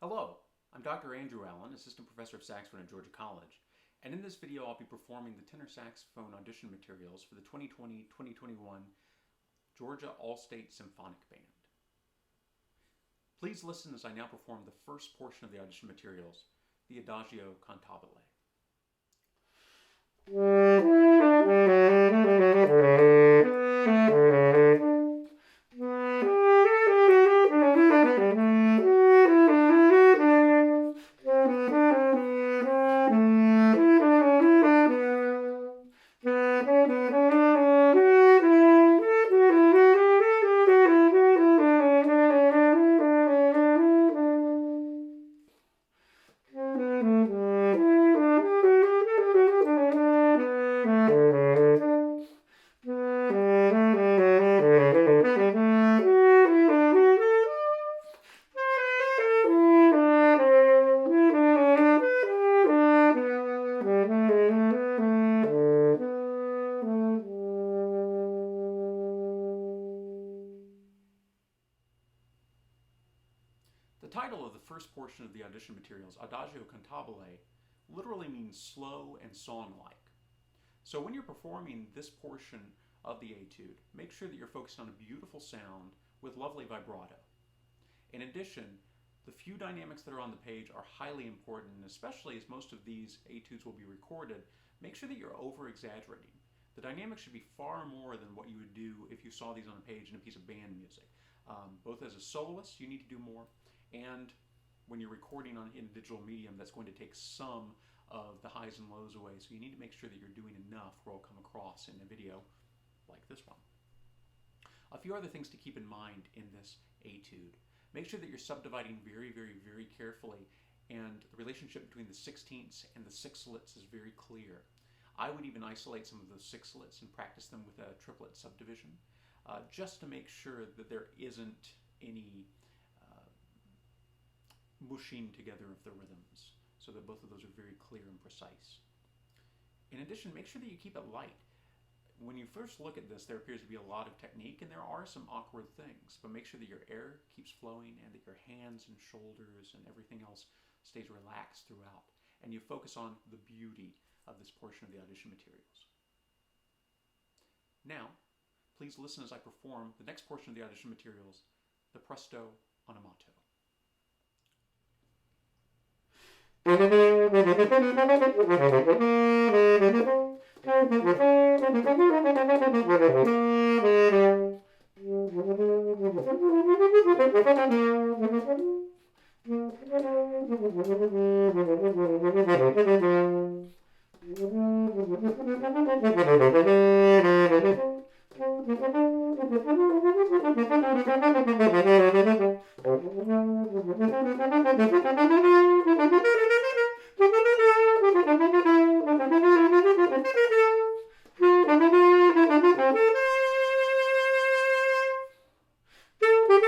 Hello, I'm Dr. Andrew Allen, Assistant Professor of Saxophone at Georgia College, and in this video I'll be performing the tenor saxophone audition materials for the 2020-2021 Georgia All-State Symphonic Band. Please listen as I now perform the first portion of the audition materials, the Adagio cantabile. The title of the first portion of the audition materials, Adagio cantabile, literally means slow and song-like. So when you're performing this portion of the etude, make sure that you're focused on a beautiful sound with lovely vibrato. In addition, the few dynamics that are on the page are highly important, especially as most of these etudes will be recorded. Make sure that you're over-exaggerating. The dynamics should be far more than what you would do if you saw these on a page in a piece of band music. Both as a soloist, you need to do more, and when you're recording in a digital medium, that's going to take some of the highs and lows away. So you need to make sure that you're doing enough where it'll come across in a video like this one. A few other things to keep in mind in this etude. Make sure that you're subdividing very, very, very carefully, and the relationship between the sixteenths and the sixtolets is very clear. I would even isolate some of those sixtolets and practice them with a triplet subdivision, just to make sure that there isn't any mushing together of the rhythms, so that both of those are very clear and precise. In addition, make sure that you keep it light. When you first look at this, there appears to be a lot of technique, and there are some awkward things, but make sure that your air keeps flowing and that your hands and shoulders and everything else stays relaxed throughout, and you focus on the beauty of this portion of the audition materials. Now, please listen as I perform the next portion of the audition materials, the Presto onomato.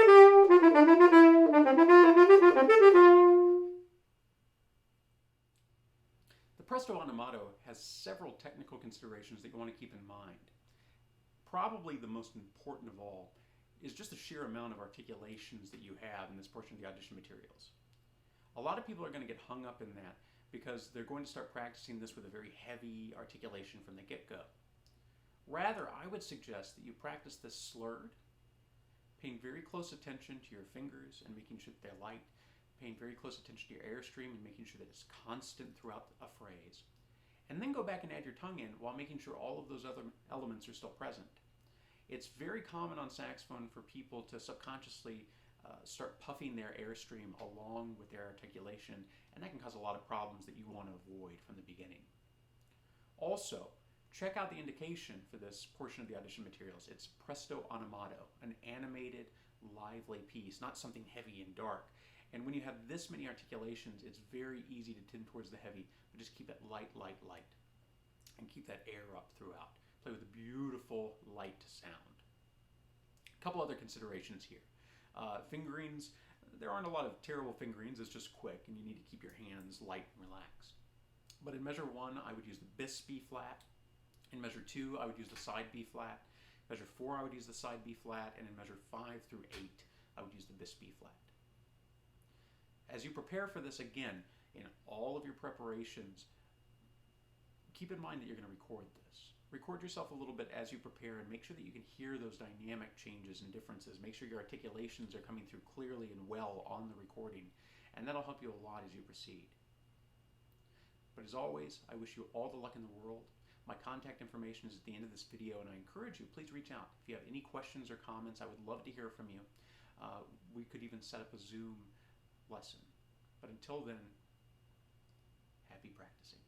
The Presto onomato has several technical considerations that you want to keep in mind. Probably the most important of all is just the sheer amount of articulations that you have in this portion of the audition materials. A lot of people are going to get hung up in that because they're going to start practicing this with a very heavy articulation from the get-go. Rather, I would suggest that you practice this slurred, paying very close attention to your fingers and making sure that they're light, paying very close attention to your airstream and making sure that it's constant throughout a phrase. And then go back and add your tongue in while making sure all of those other elements are still present. It's very common on saxophone for people to subconsciously start puffing their airstream along with their articulation, and that can cause a lot of problems that you want to avoid from the beginning. Also, check out the indication for this portion of the audition materials. It's Presto onomato, an animated, lively piece, not something heavy and dark. And when you have this many articulations, it's very easy to tend towards the heavy, but just keep it light, light, light. And keep that air up throughout. Play with a beautiful, light sound. A couple other considerations here. Fingerings, there aren't a lot of terrible fingerings, it's just quick, and you need to keep your hands light and relaxed. But in measure 1, I would use the bis B flat. In measure 2, I would use the side B flat. Measure 4, I would use the side B flat. And in measure 5 through 8, I would use the bis B flat. as you prepare for this, again, in all of your preparations, keep in mind that you're going to record this. Record yourself a little bit as you prepare and make sure that you can hear those dynamic changes and differences. Make sure your articulations are coming through clearly and well on the recording, and that'll help you a lot as you proceed. But as always, I wish you all the luck in the world. My contact information is at the end of this video, and I encourage you, please reach out. If you have any questions or comments, I would love to hear from you. We could even set up a Zoom lesson. But until then, happy practicing.